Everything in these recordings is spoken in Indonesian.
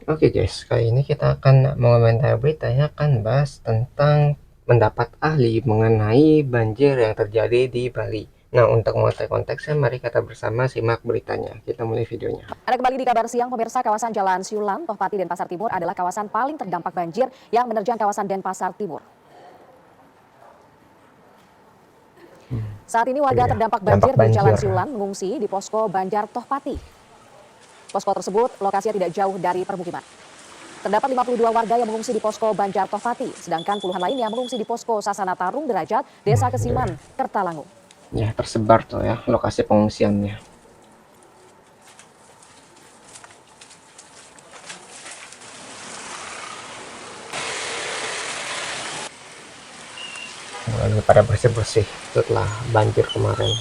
Oke guys, kali ini kita akan mengomentari berita yang akan bahas tentang pendapat ahli mengenai banjir yang terjadi di Bali. Nah, untuk mengetahui konteksnya, mari kita bersama simak beritanya. Kita mulai videonya. Anda kembali di Kabar Siang, pemirsa. Kawasan Jalan Siulang, Tohpati, Denpasar Timur adalah kawasan paling terdampak banjir yang menerjang kawasan Denpasar Timur. Saat ini warga terdampak banjir di Jalan Siulang mengungsi di posko Banjar Tohpati. Posko tersebut lokasinya tidak jauh dari permukiman. Terdapat 52 warga yang mengungsi di posko Banjar Tohpati, sedangkan puluhan lainnya mengungsi di posko Sasana Tarung Derajat, Desa Kesiman, Kertalangu. Ya, tersebar tuh ya lokasi pengungsiannya. Lagi pada bersih-bersih setelah banjir kemarin.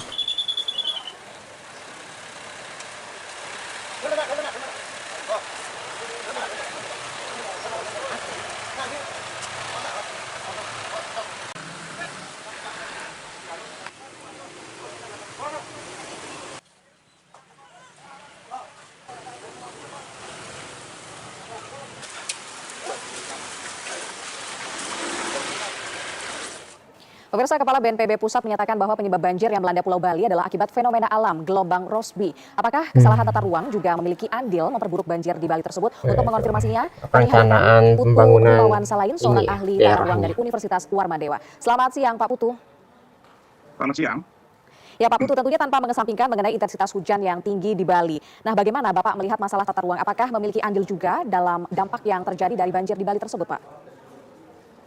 Pemirsa, Kepala BNPB Pusat menyatakan bahwa penyebab banjir yang melanda Pulau Bali adalah akibat fenomena alam gelombang Rossby. Apakah kesalahan tata ruang juga memiliki andil memperburuk banjir di Bali tersebut? Untuk mengonfirmasinya, kami hadirkan Putu Rimawan Salain, seorang ahli tata ruang dari Universitas Warmadewa. Selamat siang, Pak Putu. Selamat siang. Ya, Pak Putu, tentunya tanpa mengesampingkan mengenai intensitas hujan yang tinggi di Bali. Nah, bagaimana Bapak melihat masalah tata ruang? Apakah memiliki andil juga dalam dampak yang terjadi dari banjir di Bali tersebut, Pak?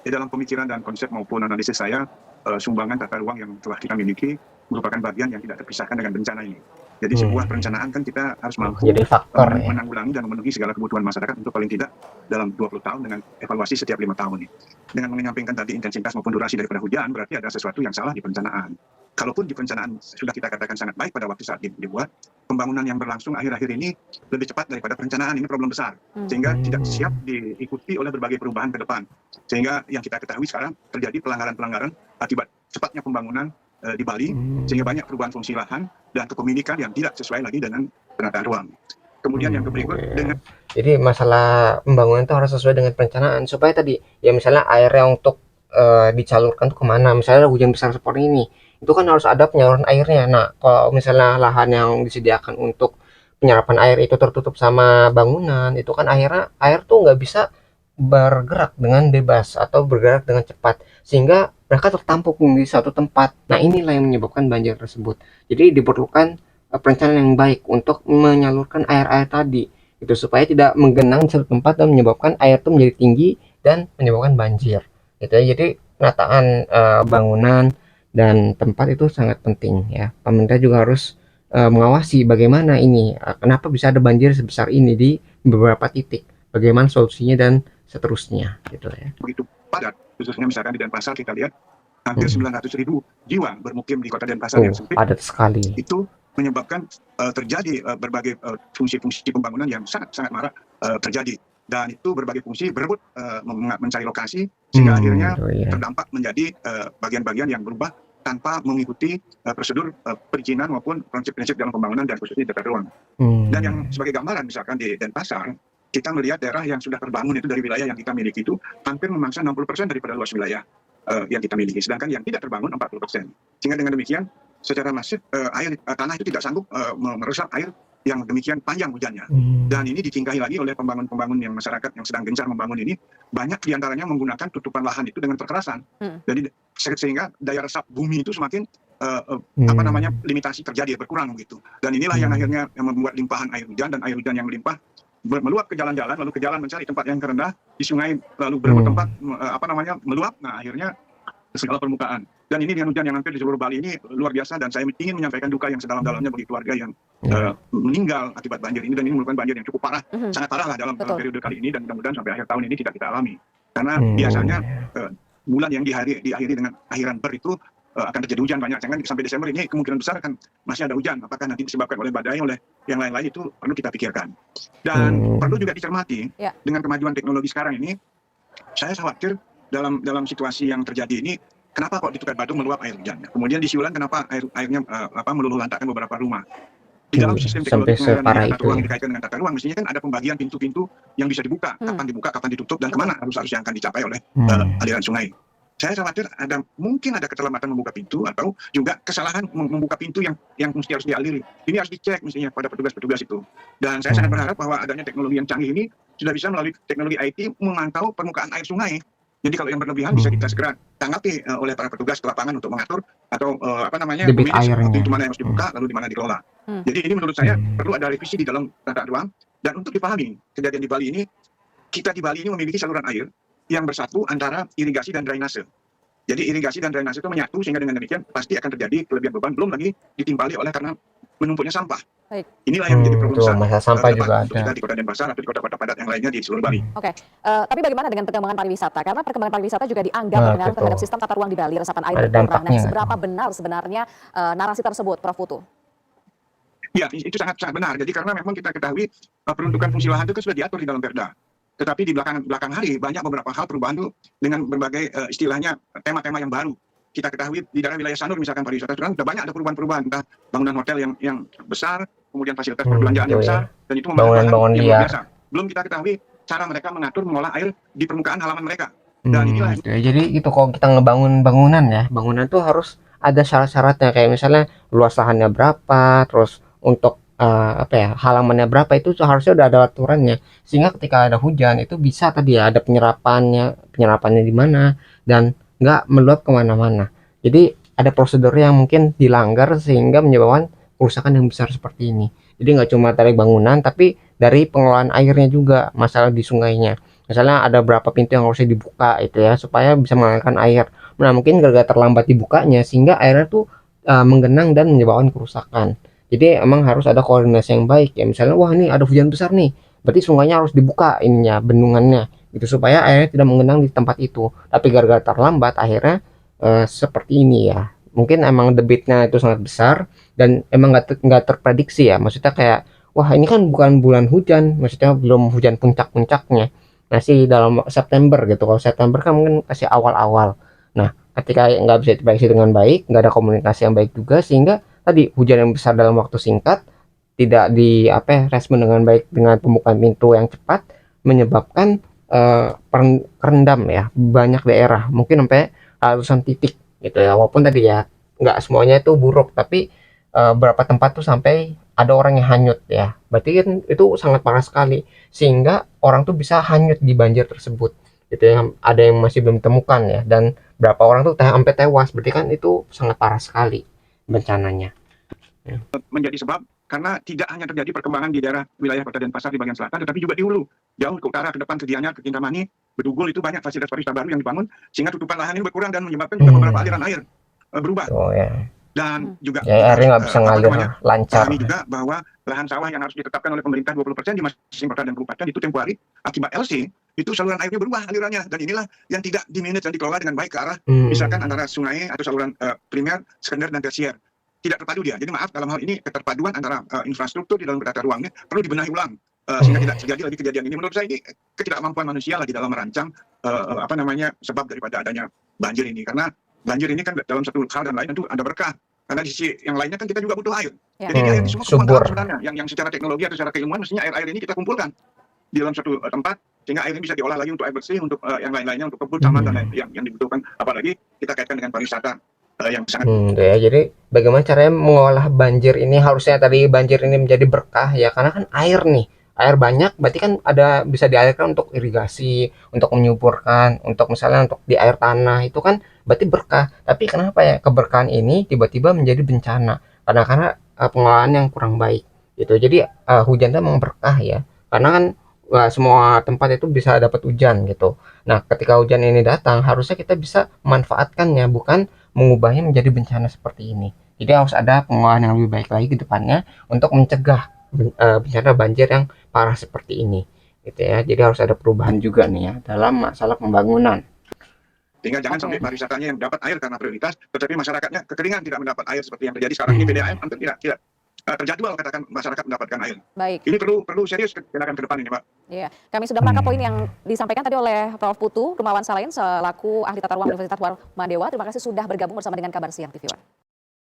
Di dalam pemikiran dan konsep maupun analisis saya, sumbangan tata ruang yang telah kita miliki merupakan bagian yang tidak terpisahkan dengan bencana ini. Jadi sebuah perencanaan kan kita harus mampu menanggulangi dan memenuhi segala kebutuhan masyarakat untuk paling tidak dalam 20 tahun dengan evaluasi setiap 5 tahun. Dengan menyampingkan tadi intensitas maupun durasi daripada hujan, berarti ada sesuatu yang salah di perencanaan. Kalaupun di perencanaan sudah kita katakan sangat baik pada waktu saat dibuat, pembangunan yang berlangsung akhir-akhir ini lebih cepat daripada perencanaan. Ini problem besar, sehingga tidak siap diikuti oleh berbagai perubahan ke depan. Sehingga yang kita ketahui sekarang terjadi pelanggaran-pelanggaran akibat cepatnya pembangunan di Bali, sehingga banyak perubahan fungsi lahan dan kepemilikan yang tidak sesuai lagi dengan penataan ruang. Kemudian yang berikut dengan jadi masalah pembangunan itu harus sesuai dengan perencanaan supaya tadi ya misalnya airnya untuk dicalurkan tuh kemana, misalnya hujan besar seperti ini itu kan harus ada penyaluran airnya. Nah, kalau misalnya lahan yang disediakan untuk penyerapan air itu tertutup sama bangunan, itu kan akhirnya air tuh nggak bisa bergerak dengan bebas atau bergerak dengan cepat sehingga mereka tertampung di satu tempat. Nah, inilah yang menyebabkan banjir tersebut. Jadi diperlukan perencanaan yang baik untuk menyalurkan air-air tadi itu supaya tidak menggenang di satu tempat dan menyebabkan air itu menjadi tinggi dan menyebabkan banjir gitu ya. Jadi penataan bangunan dan tempat itu sangat penting ya. Pemerintah juga harus mengawasi bagaimana ini, kenapa bisa ada banjir sebesar ini di beberapa titik, bagaimana solusinya dan seterusnya gitu ya. Begitu padat, khususnya misalkan di Denpasar kita lihat hampir 900.000 jiwa bermukim di kota Denpasar yang sempit. Padat sekali. Itu menyebabkan terjadi berbagai fungsi-fungsi pembangunan yang sangat-sangat marak terjadi. Dan itu berbagai fungsi berebut mencari lokasi sehingga akhirnya terdampak menjadi bagian-bagian yang berubah tanpa mengikuti prosedur perizinan maupun prinsip-prinsip dalam pembangunan dan khususnya di tata ruang. Dan yang sebagai gambaran misalkan di Denpasar, kita melihat daerah yang sudah terbangun itu dari wilayah yang kita miliki itu hampir memangsa 60% daripada luas wilayah yang kita miliki, sedangkan yang tidak terbangun 40%. Sehingga dengan demikian secara masif tanah itu tidak sanggup meresap air yang demikian panjang hujannya. Dan ini ditingkahi lagi oleh pembangun-pembangun yang masyarakat yang sedang gencar membangun ini, banyak diantaranya menggunakan tutupan lahan itu dengan kekerasan. Jadi sehingga daya resap bumi itu semakin limitasi terjadi, berkurang begitu. Dan inilah yang akhirnya yang membuat limpahan air hujan, dan air hujan yang melimpah meluap ke jalan-jalan, lalu ke jalan mencari tempat yang terendah di sungai, lalu berebut tempat meluap. Nah, akhirnya segala permukaan. Dan ini dengan hujan yang hampir di seluruh Bali ini luar biasa, dan saya ingin menyampaikan duka yang sedalam-dalamnya bagi keluarga yang meninggal akibat banjir ini. Dan ini merupakan banjir yang cukup parah, sangat parah lah dalam periode kali ini, dan mudah-mudahan sampai akhir tahun ini tidak kita alami. Karena biasanya bulan yang diakhiri dengan akhiran itu akan terjadi hujan banyak. Jangan sampai Desember ini kemungkinan besar akan masih ada hujan. Apakah nanti disebabkan oleh badai, oleh yang lain-lain, itu perlu kita pikirkan. Dan perlu juga dicermati dengan kemajuan teknologi sekarang ini, saya khawatir dalam situasi yang terjadi ini, kenapa kok di Tukar Badung meluap air hujan? Kemudian di Siulan kenapa airnya meluluh lantakkan beberapa rumah? Di dalam sistem Sampai teknologi pengairan separah ini, tata itu ruang ya? yang dikaitkan dengan tata ruang, mestinya kan ada pembagian pintu-pintu yang bisa dibuka, kapan ditutup, dan Betul. kemana arus-arus yang akan dicapai oleh Hmm. aliran sungai. Saya khawatir mungkin ada keterlambatan membuka pintu atau juga kesalahan membuka pintu yang mesti harus dialiri. Ini harus dicek mestinya pada petugas-petugas itu. Dan saya sangat berharap bahwa adanya teknologi yang canggih ini sudah bisa melalui teknologi IT memantau permukaan air sungai. Jadi kalau yang berlebihan bisa kita segera tanggapi oleh para petugas ke lapangan untuk mengatur atau Debit memanage airnya. pintu mana yang harus dibuka lalu di mana dikelola. Hmm. Jadi ini menurut saya perlu ada revisi di dalam tata ruang, dan untuk dipahami kejadian di Bali ini, kita di Bali ini memiliki saluran air yang bersatu antara irigasi dan drainase. Jadi irigasi dan drainase itu menyatu, sehingga dengan demikian pasti akan terjadi kelebihan beban, belum lagi ditimpali oleh karena menumpuknya sampah. Baik. Inilah yang menjadi problem Betul, besar masalah ke sampah depan juga untuk ada. kita di Kota Denpasar atau di kota-kota padat yang lainnya di seluruh Bali. Oke, tapi bagaimana dengan perkembangan pariwisata? Karena perkembangan pariwisata juga dianggap Nah, berpengaruh betul. terhadap sistem tata ruang di Bali, resapan air Ada berkurang. Nah, dampaknya nggak seberapa tuh? benar sebenarnya narasi tersebut, Prof. Putu? Ya, itu sangat sangat benar. Jadi karena memang kita ketahui peruntukan fungsi lahan itu kan sudah diatur di dalam Perda. Tetapi di belakang hari banyak beberapa hal perubahan tuh dengan berbagai istilahnya tema-tema yang baru. Kita ketahui di daerah wilayah Sanur misalkan pariwisata itu kan sudah banyak ada perubahan-perubahan, entah bangunan hotel yang besar, kemudian fasilitas perbelanjaan yang Betul ya. besar, dan itu memakan lahan Bangunan-bangunan yang luar liar. biasa. Belum kita ketahui cara mereka mengatur mengolah air di permukaan halaman mereka. Dan inilah Gitu ya. Jadi itu kalau kita ngebangun bangunan ya, bangunan tuh harus ada syarat-syaratnya, kayak misalnya luas lahannya berapa, terus untuk apa ya, halamannya berapa, itu tuh harusnya udah ada aturannya. Sehingga ketika ada hujan itu bisa tadi ya ada penyerapannya di mana, dan nggak meluap kemana-mana. Jadi ada prosedur yang mungkin dilanggar sehingga menyebabkan kerusakan yang besar seperti ini. Jadi nggak cuma dari bangunan, tapi dari pengelolaan airnya juga, masalah di sungainya. Misalnya ada berapa pintu yang harusnya dibuka itu ya, supaya bisa mengalirkan air. Nah, mungkin gara-gara terlambat dibukanya sehingga airnya tuh menggenang dan menyebabkan kerusakan. Jadi emang harus ada koordinasi yang baik ya. Misalnya, wah ini ada hujan besar nih, berarti sungainya harus dibuka ininya, bendungannya, gitu supaya airnya tidak menggenang di tempat itu. Tapi gara-gara terlambat akhirnya seperti ini ya. Mungkin emang debitnya itu sangat besar dan emang nggak terprediksi ya. Maksudnya kayak, wah ini kan bukan bulan hujan, maksudnya belum hujan puncak-puncaknya, masih dalam September gitu. Kalau September kan mungkin masih awal-awal. Nah, ketika nggak bisa diprediksi dengan baik, nggak ada komunikasi yang baik juga, sehingga tadi hujan yang besar dalam waktu singkat, tidak di apa ya, respon dengan baik dengan pembukaan pintu yang cepat, menyebabkan kerendam ya banyak daerah, mungkin sampai ratusan titik gitu ya. Walaupun tadi ya nggak semuanya itu buruk, tapi beberapa tempat tuh sampai ada orang yang hanyut ya. Berarti kan itu sangat parah sekali, sehingga orang tuh bisa hanyut di banjir tersebut gitu ya. Ada yang masih belum ditemukan ya, dan berapa orang tuh sampai tewas. Berarti kan itu sangat parah sekali bencananya ya. Menjadi sebab karena tidak hanya terjadi perkembangan di daerah wilayah Kota Denpasar di bagian selatan, tetapi juga di hulu, jauh ke utara, ke depan, ke Gianyar, ke Kintamani, Bedugul, itu banyak fasilitas pariwisata baru yang dibangun, sehingga tutupan lahan ini berkurang dan menyebabkan juga beberapa aliran air berubah. Oh ya, Dan juga ya kita airnya harus nggak bisa ngalir lancar. pahami juga bahwa lahan sawah yang harus ditetapkan oleh pemerintah 20% di masing-masing kota dan kabupaten itu temporari, akibat LC itu saluran airnya berubah alirannya, dan inilah yang tidak dimanage dan dikelola dengan baik ke arah misalkan antara sungai atau saluran primer, sekunder, dan tersier. Tidak terpadu dia. Jadi maaf, dalam hal ini keterpaduan antara infrastruktur di dalam tata ruangnya perlu dibenahi ulang sehingga tidak terjadi lagi kejadian ini. Menurut saya ini ketidakmampuan manusia lagi dalam merancang sebab daripada adanya banjir ini. Karena banjir ini kan dalam satu hal dan lain tentu ada berkah. Karena di sisi yang lainnya kan kita juga butuh air. Ya. Jadi air ini semua Subur. kemungkinan sebenarnya yang secara teknologi atau secara keilmuan mestinya air ini kita kumpulkan di dalam satu tempat, sehingga air ini bisa diolah lagi untuk air bersih, untuk yang lain-lainnya, untuk kebun, taman, dan lain yang dibutuhkan. Apalagi kita kaitkan dengan pariwisata yang sangat Ya, jadi bagaimana caranya mengolah banjir ini, harusnya tadi banjir ini menjadi berkah ya, karena kan air nih, air banyak berarti kan ada bisa dialirkan untuk irigasi, untuk menyuburkan, untuk misalnya untuk di air tanah, itu kan berarti berkah. Tapi kenapa ya keberkahan ini tiba-tiba menjadi bencana? Karena pengelolaan yang kurang baik gitu. Jadi hujan itu memang berkah ya, karena kan nggak semua tempat itu bisa dapat hujan gitu. Nah, ketika hujan ini datang harusnya kita bisa memanfaatkannya, bukan mengubahnya menjadi bencana seperti ini. Jadi harus ada pengolahan yang lebih baik lagi ke depannya untuk mencegah bencana banjir yang parah seperti ini, gitu ya. Jadi harus ada perubahan juga nih ya dalam masalah pembangunan. sehingga jangan sampai pariwisatanya yang dapat air karena prioritas, tetapi masyarakatnya kekeringan, tidak mendapat air seperti yang terjadi sekarang ini. PDAM hampir tidak terjadwal katakan masyarakat mendapatkan air. Baik. Ini perlu serius tindakan ke depan ini, Pak. Iya, kami sudah menangkap poin yang disampaikan tadi oleh Prof. Putu Rumawan Salain selaku ahli tata ruang Universitas Warmadewa. Terima kasih sudah bergabung bersama dengan Kabar Siang TV One.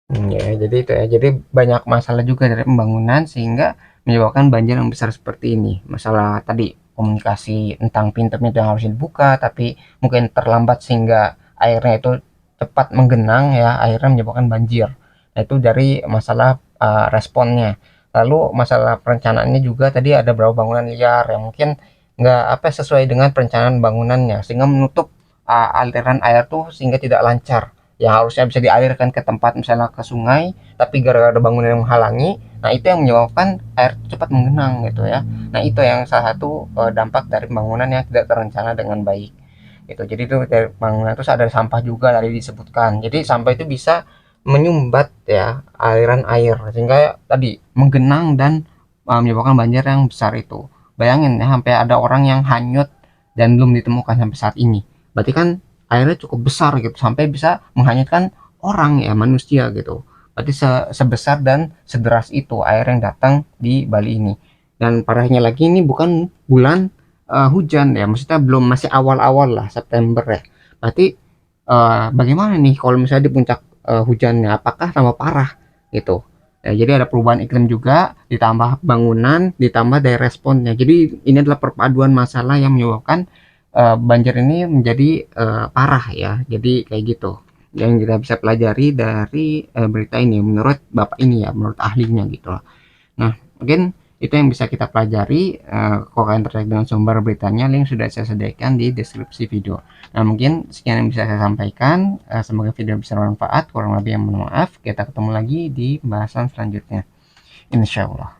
Ya, jadi itu ya. Jadi banyak masalah juga dari pembangunan sehingga menyebabkan banjir yang besar seperti ini. Masalah tadi komunikasi tentang pintu-pintu yang harus dibuka, tapi mungkin terlambat sehingga airnya itu cepat menggenang ya, akhirnya menyebabkan banjir. Nah, itu dari masalah responnya. Lalu masalah perencanaannya juga tadi ada beberapa bangunan liar yang mungkin nggak apa sesuai dengan perencanaan bangunannya sehingga menutup aliran air tuh sehingga tidak lancar yang harusnya bisa dialirkan ke tempat misalnya ke sungai tapi gara-gara ada bangunan yang menghalangi, nah itu yang menyebabkan air cepat menggenang gitu ya. Nah itu yang salah satu dampak dari pembangunan yang tidak terencana dengan baik gitu. Jadi itu dari bangunan terus ada sampah juga tadi disebutkan, jadi sampah itu bisa menyumbat ya aliran air sehingga tadi menggenang dan menyebabkan banjir yang besar itu. Bayangin ya sampai ada orang yang hanyut dan belum ditemukan sampai saat ini, berarti kan airnya cukup besar gitu sampai bisa menghanyutkan orang ya manusia gitu. Berarti sebesar dan sederas itu air yang datang di Bali ini. Dan parahnya lagi ini bukan bulan hujan ya, maksudnya belum, masih awal-awal lah September ya. Berarti bagaimana nih kalau misalnya di puncak hujannya, apakah tambah parah gitu. Ya, jadi ada perubahan iklim juga, ditambah bangunan, ditambah dari responnya. Jadi ini adalah perpaduan masalah yang menyebabkan banjir ini menjadi parah ya. Jadi kayak gitu yang kita bisa pelajari dari berita ini menurut bapak ini ya, menurut ahlinya gitu loh. Nah mungkin itu yang bisa kita pelajari. Kalau kalian tertarik dengan sumber beritanya, link sudah saya sediakan di deskripsi video. Nah mungkin sekian yang bisa saya sampaikan. Semoga video bisa bermanfaat, kurang lebih yang mohon maaf. Kita ketemu lagi di pembahasan selanjutnya, insya Allah.